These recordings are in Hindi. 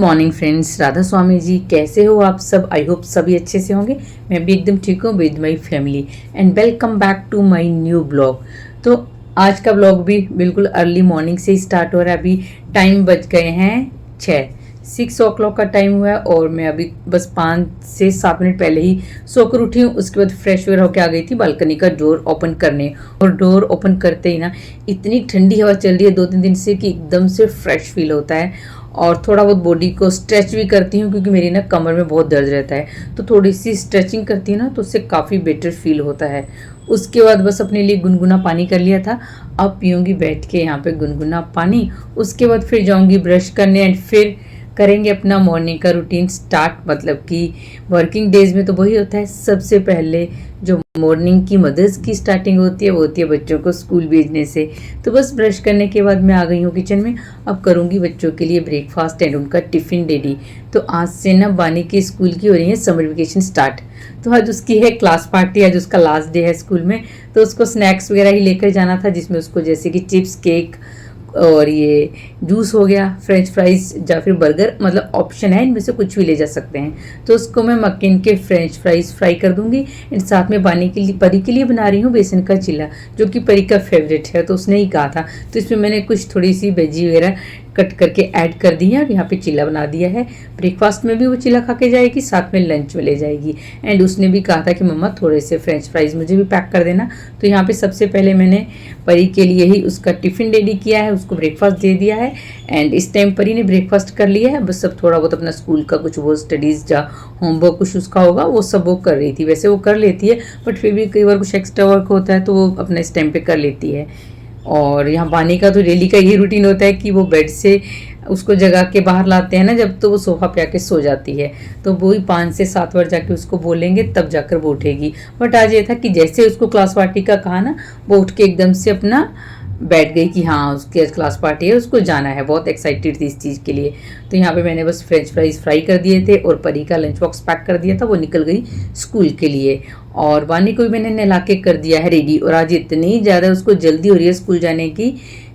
मॉर्निंग फ्रेंड्स, राधा स्वामी जी कैसे हो आप सब। आई होप सभी अच्छे से होंगे। मैं भी एकदम ठीक हूँ with my family and welcome back to my new blog. तो आज का ब्लॉग भी बिल्कुल अर्ली मॉर्निंग से ही स्टार्ट हो रहा है। अभी टाइम बज गए हैं 6 o'clock का टाइम हुआ है और मैं अभी बस 5 से 7 मिनट पहले ही सोकर उठी हूँ। उसके बाद फ्रेश वगैरह होकर आ गई थी बालकनी का डोर ओपन करने, और डोर ओपन करते ही ना इतनी ठंडी हवा चल रही है 2-3 दिन से कि एकदम से फ्रेश फील होता है। और थोड़ा बहुत बॉडी को स्ट्रेच भी करती हूँ क्योंकि मेरी ना कमर में बहुत दर्द रहता है, तो थोड़ी सी स्ट्रेचिंग करती हूँ ना तो उससे काफ़ी बेटर फील होता है। उसके बाद बस अपने लिए गुनगुना पानी कर लिया था। अब पीऊँगी बैठ के यहाँ पे गुनगुना पानी। उसके बाद फिर जाऊँगी ब्रश करने एंड फिर करेंगे अपना मॉर्निंग का रूटीन स्टार्ट। मतलब कि वर्किंग डेज में तो वही होता है, सबसे पहले जो मॉर्निंग की मदर्स की स्टार्टिंग होती है वो होती है बच्चों को स्कूल भेजने से। तो बस ब्रश करने के बाद मैं आ गई हूँ किचन में। अब करूँगी बच्चों के लिए ब्रेकफास्ट एंड उनका टिफ़िन रेडी। तो आज से ना बानी के स्कूल की हो रही है समर वेकेशन स्टार्ट। तो आज उसकी है क्लास पार्टी, आज उसका लास्ट डे है स्कूल में। तो उसको स्नैक्स वगैरह ही लेकर जाना था, जिसमें उसको जैसे कि चिप्स, केक और ये जूस हो गया, फ्रेंच फ्राइज या फिर बर्गर, मतलब ऑप्शन है, इनमें से कुछ भी ले जा सकते हैं। तो उसको मैं मक्खन के फ्रेंच फ्राइज फ्राई कर दूंगी। एंड साथ में पानी के लिए परी के लिए बना रही हूँ बेसन का चिल्ला, जो कि परी का फेवरेट है, तो उसने ही कहा था। तो इसमें मैंने कुछ थोड़ी सी वेजी वगैरह कट करके ऐड कर दी है और यहाँ पे चिल्ला बना दिया है। ब्रेकफास्ट में भी वो चिल्ला खा के जाएगी, साथ में लंच में ले जाएगी। एंड उसने भी कहा था कि मम्मा थोड़े से फ्रेंच फ्राइज मुझे भी पैक कर देना। तो यहाँ पे सबसे पहले मैंने परी के लिए ही उसका टिफ़िन रेडी किया है, उसको ब्रेकफास्ट दे दिया है। एंड इस टाइम परी ने ब्रेकफास्ट कर लिया है, बस सब थोड़ा बहुत अपना स्कूल का कुछ वो स्टडीज़ या होमवर्क कुछ उसका होगा वो सब वो कर रही थी। वैसे वो कर लेती है बट फिर भी कई बार कुछ एक्स्ट्रा वर्क होता है तो वो अपना इस टाइम पे कर लेती है। और यहाँ बानी का तो डेली का यही रूटीन होता है कि वो बेड से उसको जगा के बाहर लाते हैं ना जब, तो वो सोफ़ा पे आके सो जाती है। तो वही 5 से 7 बार जाके उसको बोलेंगे तब जाकर वो उठेगी। बट आज ये था कि जैसे उसको क्लास पार्टी का कहा ना, वो उठ के एकदम से अपना बैठ गई कि हाँ उसकी आज क्लास पार्टी है, उसको जाना है। बहुत एक्साइटेड थी इस चीज़ के लिए। तो यहाँ पे मैंने बस फ्रेंच फ्राइज फ्राई कर दिए थे और परी का लंच बॉक्स पैक कर दिया था, वो निकल गई स्कूल के लिए। और वानी को भी मैंने नहला के कर दिया है रेडी। और आज इतनी ज़्यादा उसको जल्दी हो रही है स्कूल जाने की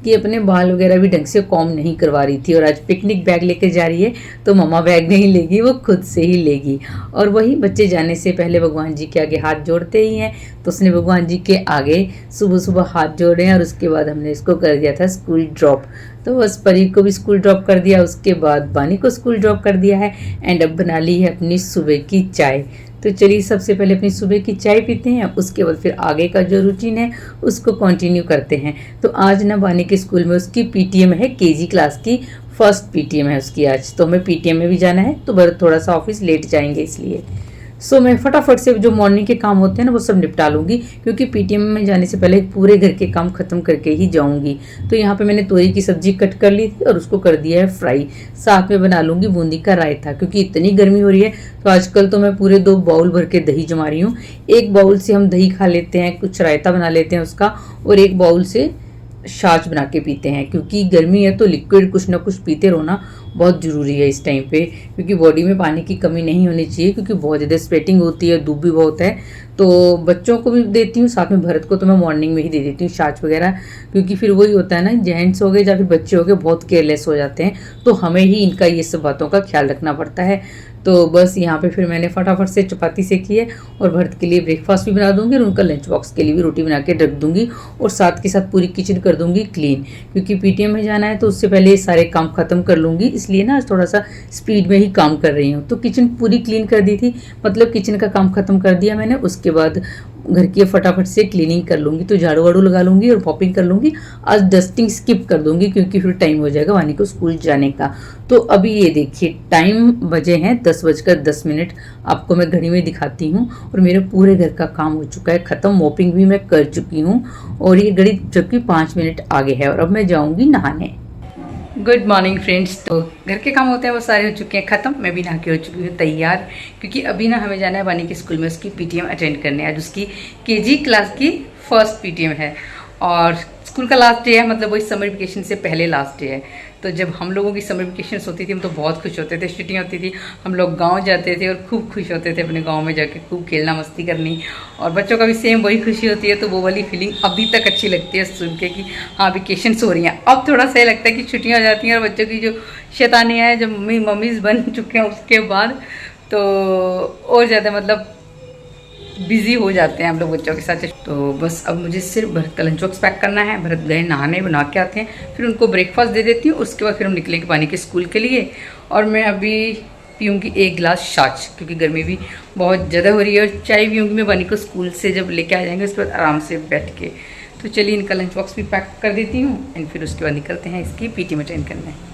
कि अपने बाल वगैरह भी ढंग से कॉम्ब नहीं करवा रही थी। और आज पिकनिक बैग लेके जा रही है, तो मम्मा बैग नहीं लेगी, वो खुद से ही लेगी। और वही बच्चे जाने से पहले भगवान जी के आगे हाथ जोड़ते ही हैं, तो उसने भगवान जी के आगे सुबह सुबह हाथ जोड़े हैं। और उसके बाद हमने इसको कर दिया था स्कूल ड्रॉप। तो बस परी को भी स्कूल ड्रॉप कर दिया, उसके बाद बानी को स्कूल ड्रॉप कर दिया है। एंड अब बना ली है अपनी सुबह की चाय। तो चलिए सबसे पहले अपनी सुबह की चाय पीते हैं, उसके बाद फिर आगे का जो रूटीन है उसको कंटिन्यू करते हैं। तो आज ना बानी के स्कूल में उसकी पीटीएम है, केजी क्लास की फर्स्ट पीटीएम है उसकी आज। तो हमें पीटीएम में भी जाना है, तो बस थोड़ा सा ऑफिस लेट जाएंगे इसलिए। सो मैं फटाफट से जो मॉर्निंग के काम होते हैं ना वो सब निपटा लूँगी, क्योंकि पीटीएम में जाने से पहले पूरे घर के काम ख़त्म करके ही जाऊँगी। तो यहाँ पे मैंने तोरी की सब्जी कट कर ली थी और उसको कर दिया है फ्राई। साथ में बना लूँगी बूंदी का रायता, क्योंकि इतनी गर्मी हो रही है। तो आजकल तो मैं पूरे 2 बाउल भर के दही जमा रही हूँ। एक बाउल से हम दही खा लेते हैं, कुछ रायता बना लेते हैं उसका, और एक बाउल से छाछ बना के पीते हैं। क्योंकि गर्मी है तो लिक्विड कुछ ना कुछ पीते रहना बहुत ज़रूरी है इस टाइम पे, क्योंकि बॉडी में पानी की कमी नहीं होनी चाहिए। क्योंकि बहुत ज़्यादा स्वेटिंग होती है, धूप भी बहुत है। तो बच्चों को भी देती हूँ, साथ में भरत को तो मैं मॉर्निंग में ही दे देती हूँ छाछ वगैरह। क्योंकि फिर वही होता है ना, जेंट्स हो गए या फिर बच्चे हो गए बहुत केयरलेस हो जाते हैं, तो हमें ही इनका ये सब बातों का ख्याल रखना पड़ता है। तो बस यहाँ पे फिर मैंने फटाफट से चपाती सेकी है और भरत के लिए ब्रेकफास्ट भी बना दूंगी और उनका लंच बॉक्स के लिए भी रोटी बना के रख दूंगी। और साथ के साथ पूरी किचन कर दूंगी क्लीन, क्योंकि पीटीएम में जाना है तो उससे पहले ये सारे काम खत्म कर लूँगी। इसलिए ना थोड़ा सा स्पीड में ही काम कर रही हूँ। तो किचन पूरी क्लीन कर दी थी, मतलब किचन का काम खत्म कर दिया मैंने। उसके बाद घर की फटाफट से क्लीनिंग कर लूँगी, तो झाड़ू वाड़ू लगा लूँगी और पॉपिंग कर लूँगी। आज डस्टिंग स्किप कर दूँगी क्योंकि फिर टाइम हो जाएगा वानी को स्कूल जाने का। तो अभी ये देखिए टाइम बजे हैं 10:10। आपको मैं घड़ी में दिखाती हूँ और मेरे पूरे घर का काम हो चुका है ख़त्म। मोपिंग भी मैं कर चुकी हूँ और ये घड़ी जबकि 5 मिनट आगे है। और अब मैं जाऊँगी नहाने। Good morning friends. तो घर के काम होते हैं वो सारे हो चुके हैं ख़त्म। मैं भी नहा के हो चुकी हूँ तैयार, क्योंकि अभी ना हमें जाना है बानी के स्कूल में उसकी पीटीएम अटेंड करने। आज उसकी केजी क्लास की फर्स्ट पीटीएम है और स्कूल का लास्ट डे है, मतलब वही समर वेकेशन से पहले लास्ट डे है। तो जब हम लोगों की समर वेकेशंस होती थी हम तो बहुत खुश होते थे, छुट्टियाँ होती थी हम लोग गांव जाते थे और खूब खुश होते थे अपने गांव में जाके खूब खेलना मस्ती करनी। और बच्चों का भी सेम वही खुशी होती है। तो वो वाली फीलिंग अभी तक अच्छी लगती है सुन के कि हाँ वेकेशंस हो रही हैं। अब थोड़ा सही लगता है कि छुट्टियाँ हो जाती हैं और बच्चों की जो शैतानियाँ हैं जब मम्मीज़ बन चुके हैं उसके बाद तो और ज़्यादा मतलब बिजी हो जाते हैं हम लोग बच्चों के साथ। तो बस अब मुझे सिर्फ भरत का लंच बॉक्स पैक करना है। भरत गए नहाने, बना के आते हैं, फिर उनको ब्रेकफास्ट दे देती हूँ। उसके बाद फिर हम निकलेंगे पानी के स्कूल के लिए। और मैं अभी पीऊँगी 1 गिलास छाछ क्योंकि गर्मी भी बहुत ज़्यादा हो रही है। और चाय पीऊँगी मैं पानी को स्कूल से जब लेके आ जाएंगे उसके बाद आराम से बैठ के। तो चलिए इनका लंच बॉक्स भी पैक कर देती हूँ एंड फिर उसके बाद निकलते हैं इसकी पीटी में अटेंड करना है।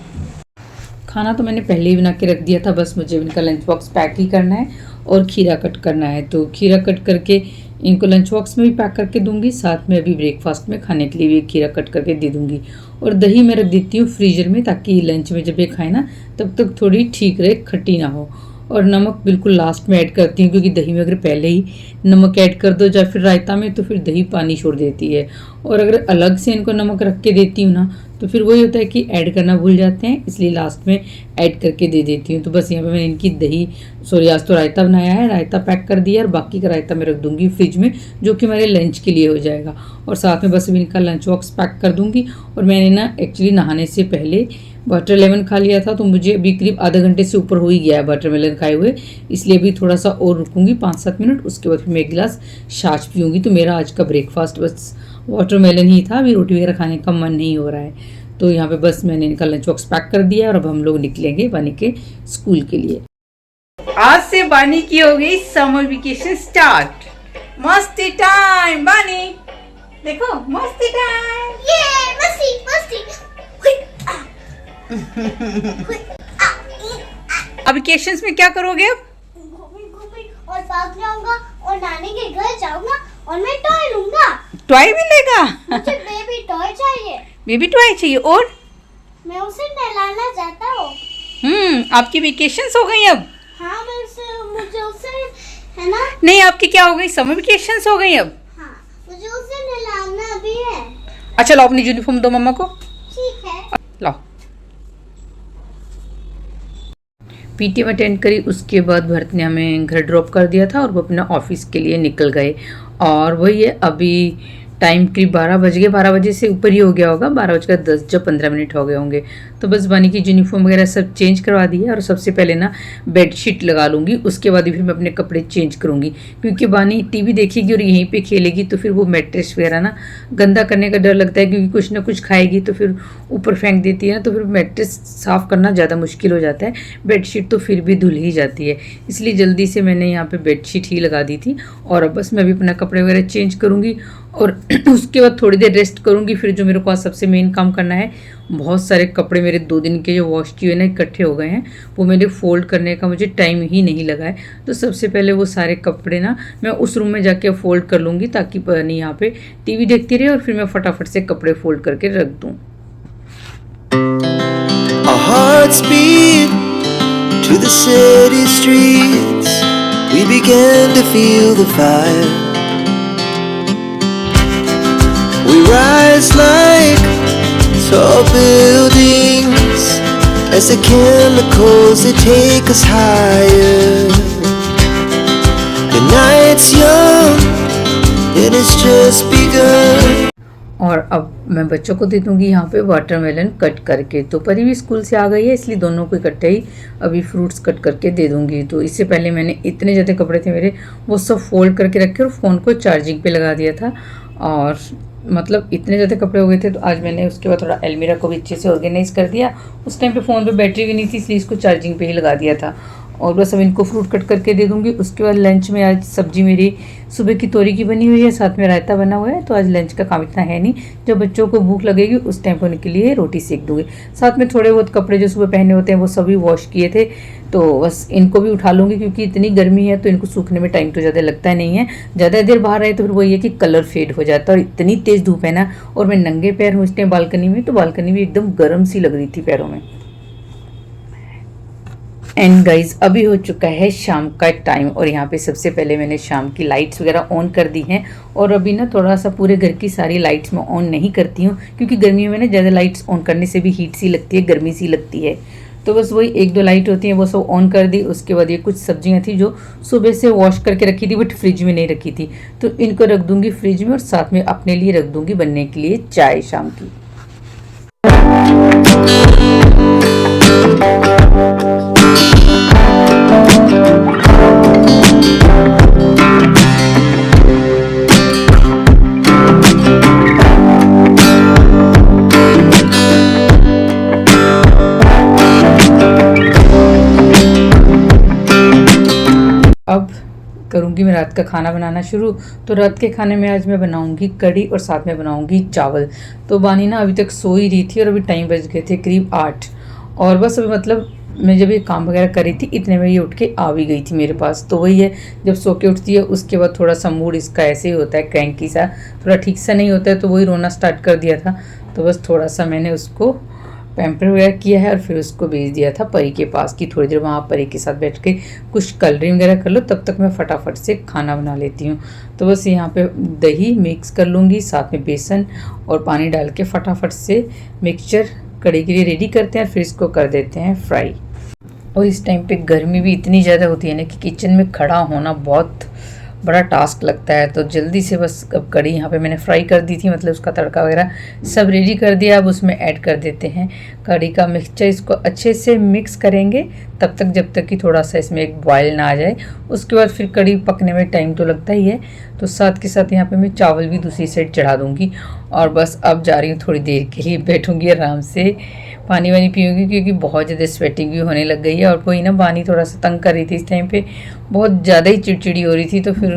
खाना तो मैंने पहले ही बना के रख दिया था, बस मुझे इनका लंच बॉक्स पैक ही करना है और खीरा कट करना है। तो खीरा कट करके इनको लंच बॉक्स में भी पैक करके दूंगी, साथ में अभी ब्रेकफास्ट में खाने के लिए भी खीरा कट करके दे दूंगी। और दही मैं रख देती हूँ फ्रीजर में ताकि लंच में जब ये खाए ना तब तक थोड़ी ठीक रहे, खट्टी ना हो। और नमक बिल्कुल लास्ट में ऐड करती हूँ क्योंकि दही में अगर पहले ही नमक ऐड कर दो या फिर रायता में तो फिर दही पानी छोड़ देती है। और अगर अलग से इनको नमक रख के देती हूँ ना तो फिर वही होता है कि ऐड करना भूल जाते हैं, इसलिए लास्ट में ऐड करके दे देती हूँ। तो बस यहाँ पे मैंने इनकी आज तो रायता बनाया है, रायता पैक कर दिया और बाकी का रायता मैं रख दूंगी फ्रिज में जो कि मेरे लंच के लिए हो जाएगा। और साथ में बस अभी इनका लंच बॉक्स पैक कर दूंगी। और मैंने ना एक्चुअली नहाने से पहले वाटरमेलन खा लिया था तो मुझे अभी करीब आधा घंटे से ऊपर हो ही गया है वाटरमेलन खाए हुए, इसलिए अभी थोड़ा सा और रुकूंगी 5-7 मिनट। उसके बाद फिर मैं 1 गिलास छाछ पीऊँगी। तो मेरा आज का ब्रेकफास्ट बस वाटरमेलन ही था, अभी रोटी वगैरह खाने का मन नहीं हो रहा है। तो यहाँ पे बस मैंने इनका लंच बॉक्स पैक कर दिया और अब हम लोग निकलेंगे बानी के स्कूल के लिए। आज से बानी की हो गई समर वेकेशन स्टार्ट। मस्ती टाइम बानी, देखो मस्ती टाइम, ये मस्ती मस्ती। अब वेकेशंस में क्या करोगे? अब घूमी और पार्क जाऊंगा और नानी के घर जाऊंगा और मैं टॉय लूंगा। टॉय भी लेगा? मुझे बेबी टॉय चाहिए। बेबी टॉय चाहिए और मैं उसे नहलाना चाहता हूँ। आपकी वेकेशंस हो गई अब? हाँ मुझे उसे है ना। नहीं आपकी क्या हो गई, समर वेकेशंस हो गई अब? हाँ मुझे उसे नहलाना भी है। अच्छा लो अपनी यूनिफॉर्म दो मम्मा को। ठीक है लाओ। पीटी में अटेंड करी, उसके बाद भरत ने हमें घर ड्रॉप कर दिया था और वो अपना ऑफिस के लिए निकल गए। और वही है अभी टाइम करीब 12 बज गए, 12 बजे से ऊपर ही हो गया होगा, 12:10 जब 15 मिनट हो गए होंगे। तो बस बानी की यूनिफॉर्म वगैरह सब चेंज करवा दी है और सबसे पहले ना बेडशीट लगा लूँगी, उसके बाद ही फिर मैं अपने कपड़े चेंज करूँगी क्योंकि बानी टीवी देखेगी और यहीं पे खेलेगी तो फिर वो मैट्रेस वगैरह ना गंदा करने का डर लगता है क्योंकि कुछ ना कुछ खाएगी तो फिर ऊपर फेंक देती है ना, तो फिर मैट्रेस साफ़ करना ज़्यादा मुश्किल हो जाता है। बेडशीट तो फिर भी धुल ही जाती है, इसलिए जल्दी से मैंने यहाँ पर बेडशीट ही लगा दी थी। और अब बस मैं भी अपना कपड़े वगैरह चेंज करूँगी और उसके बाद थोड़ी देर रेस्ट करूँगी। फिर जो मेरे को आज सबसे मेन काम करना है, बहुत सारे कपड़े मेरे 2 दिन के जो वॉश किए ना इकट्ठे हो गए हैं, वो मेरे फोल्ड करने का मुझे टाइम ही नहीं लगा है। तो सबसे पहले वो सारे कपड़े ना मैं उस रूम में जाके फोल्ड कर लूँगी ताकि नहीं यहाँ पे टीवी देखती रहे और फिर मैं फटाफट से कपड़े फोल्ड करके रख दूँ। Our hearts beat to the city streets. We began to feel the fire. We rise like tall buildings as the chemicals they take us higher. The night's young and it's just begun. और अब मैं बच्चों को दे दूँगी यहाँ पे वाटरमेलन कट करके। तो परी भी स्कूल से आ गई है इसलिए दोनों को इकट्ठे ही अभी फ्रूट्स कट करके दे दूँगी। तो इससे पहले मैंने इतने ज़्यादा कपड़े थे मेरे वो सब फोल्ड करके रखे और फ़ोन को चार्जिंग पे लगा दिया था। और मतलब इतने ज़्यादा कपड़े हो गए थे तो आज मैंने उसके बाद थोड़ा अलमीरा को भी अच्छे से ऑर्गेनाइज़ कर दिया। उस टाइम पे फ़ोन पे बैटरी भी नहीं थी इसलिए इसको चार्जिंग पे ही लगा दिया था। और बस अब इनको फ्रूट कट करके दे दूँगी। उसके बाद लंच में आज सब्जी मेरी सुबह की तोरी की बनी हुई है, साथ में रायता बना हुआ है। तो आज लंच का काम इतना है नहीं, जब बच्चों को भूख लगेगी उस टाइम पर उनके लिए रोटी सेक दूँगी। साथ में थोड़े बहुत कपड़े जो सुबह पहने होते हैं वो सभी वॉश किए थे तो बस इनको भी उठा लूँगी क्योंकि इतनी गर्मी है तो इनको सूखने में टाइम तो ज़्यादा लगता नहीं है। ज़्यादा देर बाहर रहे तो फिर वही है कि कलर फेड हो जाता है और इतनी तेज़ धूप है ना। और मैं नंगे पैर हूँ इस टाइम बालकनी में, तो बालकनी भी एकदम गर्म सी लग रही थी पैरों में। एंड गाइज अभी हो चुका है शाम का टाइम और यहाँ पे सबसे पहले मैंने शाम की लाइट्स वगैरह ऑन कर दी हैं। और अभी ना थोड़ा सा पूरे घर की सारी लाइट्स मैं ऑन नहीं करती हूँ क्योंकि गर्मियों में ना ज़्यादा लाइट्स ऑन करने से भी हीट सी लगती है, गर्मी सी लगती है। तो बस वही 1-2 लाइट होती हैं वो सब ऑन कर दी। उसके बाद ये कुछ सब्जियां थी जो सुबह से वॉश करके रखी थी बट फ्रिज में नहीं रखी थी, तो इनको रख दूंगी फ्रिज में और साथ में अपने लिए रख दूंगी बनने के लिए चाय शाम की। अब करूँगी मैं रात का खाना बनाना शुरू। तो रात के खाने में आज मैं बनाऊँगी कढ़ी और साथ में बनाऊँगी चावल। तो बानी ना अभी तक सो ही रही थी और अभी टाइम बज गए थे करीब 8 और बस अभी मतलब मैं जब ये काम वगैरह कर रही थी इतने में ये उठ के आ भी गई थी मेरे पास। तो वही है, जब सो के उठती है उसके बाद थोड़ा सा मूड इसका ऐसे ही होता है, क्रैंकी सा, थोड़ा ठीक सा नहीं होता है, तो वही रोना स्टार्ट कर दिया था। तो बस थोड़ा सा मैंने उसको पैम्पर वगैरह किया है और फिर उसको भेज दिया था परी के पास कि थोड़ी देर वहाँ परी के साथ बैठ के कुछ कलरिंग वगैरह कर लो, तब तक मैं फटाफट से खाना बना लेती हूँ। तो बस यहाँ पे दही मिक्स कर लूँगी, साथ में बेसन और पानी डाल के फटाफट से मिक्सचर कढ़ी के लिए रेडी करते हैं, फिर इसको कर देते हैं फ्राई। और इस टाइम पे गर्मी भी इतनी ज़्यादा होती है ना कि किचन में खड़ा होना बहुत बड़ा टास्क लगता है। तो जल्दी से बस अब कढ़ी यहाँ पे मैंने फ्राई कर दी थी, मतलब उसका तड़का वगैरह सब रेडी कर दिया। अब उसमें ऐड कर देते हैं कढ़ी का मिक्सचर, इसको अच्छे से मिक्स करेंगे तब तक जब तक कि थोड़ा सा इसमें एक बॉयल ना आ जाए। उसके बाद फिर कढ़ी पकने में टाइम तो लगता ही है। तो साथ के साथ यहाँ पे मैं चावल भी दूसरी साइड चढ़ा दूँगी और बस अब जा रही हूँ थोड़ी देर के लिए बैठूँगी आराम से, पानी वानी पीऊँगी क्योंकि बहुत ज़्यादा स्वेटिंग भी होने लग गई है। और कोई ना बानी थोड़ा सा तंग कर रही थी इस टाइम पे, बहुत ज़्यादा ही चिड़चिड़ी हो रही थी। तो फिर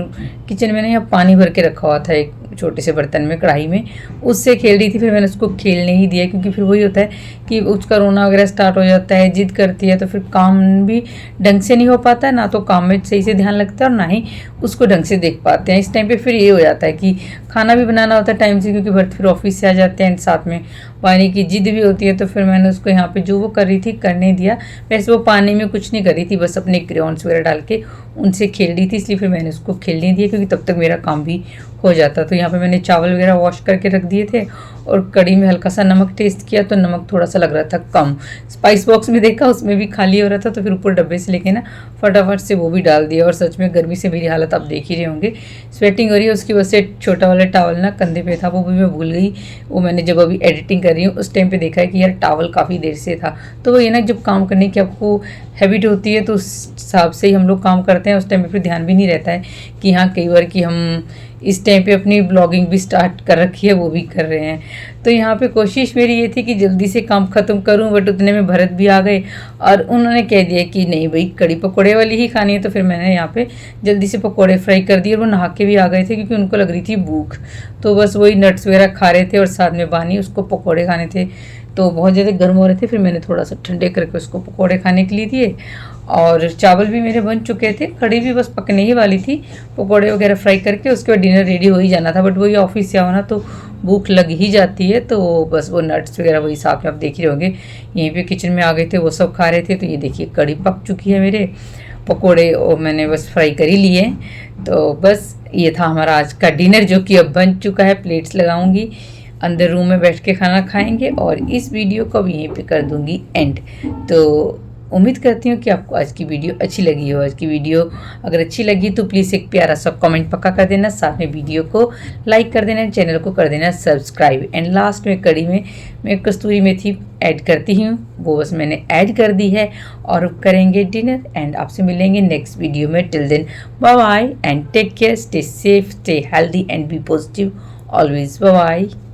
किचन में ना यहाँ पानी भर के रखा हुआ था एक छोटे से बर्तन में, कढ़ाई में, उससे खेल रही थी। फिर मैंने उसको खेलने ही दिया क्योंकि फिर वही होता है कि उसका रोना वगैरह स्टार्ट हो जाता है, जिद करती है, तो फिर काम भी ढंग से नहीं हो पाता है, ना तो काम में सही से ध्यान लगता है और ना ही उसको ढंग से देख पाते हैं। इस टाइम पे फिर ये हो जाता है कि खाना भी बनाना होता है टाइम से क्योंकि भरत फिर ऑफिस से आ जाते हैं, साथ में पानी की जिद भी होती है। तो फिर मैंने उसको यहाँ पे जो वो कर रही थी करने दिया। वैसे वो पानी में कुछ नहीं कर रही थी, बस अपने क्रेयॉन्स वगैरह डाल के उनसे खेल रही थी, इसलिए फिर मैंने उसको खेलने दिया क्योंकि तब तक मेरा काम भी हो जाता। तो यहाँ पे मैंने चावल वगैरह वॉश करके रख दिए थे और कढ़ी में हल्का सा नमक टेस्ट किया तो नमक थोड़ा सा लग रहा था कम। स्पाइस बॉक्स में देखा उसमें भी खाली हो रहा था, तो फिर ऊपर डब्बे से लेके ना फटाफट से वो भी डाल दिया। और सच में गर्मी से मेरी हालत आप देख ही रहे होंगे, स्वेटिंग हो रही है। उसकी वजह से छोटा वाला टावल ना कंधे पे था, वो भी मैं भूल गई। वो मैंने जब अभी एडिटिंग कर रही हूँ उस टाइम पे देखा है कि यार टावल काफ़ी देर से था। तो वो ये ना जब काम करने की आपको हैबिट होती है तो उस हिसाब से ही हम लोग काम करते हैं। उस टाइम पे फिर ध्यान भी नहीं रहता है कि हाँ कई बार कि हम इस टाइम पे अपनी ब्लॉगिंग भी स्टार्ट कर रखी है, वो भी कर रहे हैं। तो यहाँ पे कोशिश मेरी ये थी कि जल्दी से काम ख़त्म करूँ, बट उतने में भरत भी आ गए और उन्होंने कह दिया कि नहीं भाई कड़ी पकौड़े वाली ही खानी है। तो फिर मैंने यहाँ पे जल्दी से पकौड़े फ्राई कर दिए और वो नहा के भी आ गए थे क्योंकि उनको लग रही थी भूख। तो बस वही नट्स वगैरह खा रहे थे और साथ में बानी उसको पकौड़े खाने थे, तो बहुत ज़्यादा गर्म हो रहे थे। फिर मैंने थोड़ा सा ठंडे करके उसको पकौड़े खाने के लिए दिए और चावल भी मेरे बन चुके थे, कढ़ी भी बस पकने ही वाली थी। पकौड़े वगैरह फ्राई करके उसके बाद डिनर रेडी हो ही जाना था, बट वही ऑफिस से आओ ना तो भूख लग ही जाती है। तो बस वो नट्स वगैरह वही साथ में आप देख ही रहोगे, यहीं पे किचन में आ गए थे, वो सब खा रहे थे। तो ये देखिए कढ़ी पक चुकी है, मेरे पकौड़े और मैंने बस फ्राई कर ही लिए। तो बस ये था हमारा आज का डिनर जो कि अब बन चुका है। प्लेट्स लगाऊंगी, अंदर रूम में बैठ के खाना खाएंगे और इस वीडियो को अब यहीं पे कर दूंगी एंड। तो उम्मीद करती हूँ कि आपको आज की वीडियो अच्छी लगी हो। आज की वीडियो अगर अच्छी लगी तो प्लीज़ एक प्यारा सा कमेंट पक्का कर देना, साथ में वीडियो को लाइक कर देना, चैनल को कर देना सब्सक्राइब। एंड लास्ट में कढ़ी में मैं कस्तूरी मेथी ऐड करती हूँ, वो बस मैंने ऐड कर दी है और अब करेंगे डिनर। एंड आपसे मिलेंगे नेक्स्ट वीडियो में। Till then bye bye and take care, stay safe, stay healthy and be positive always. Bye bye.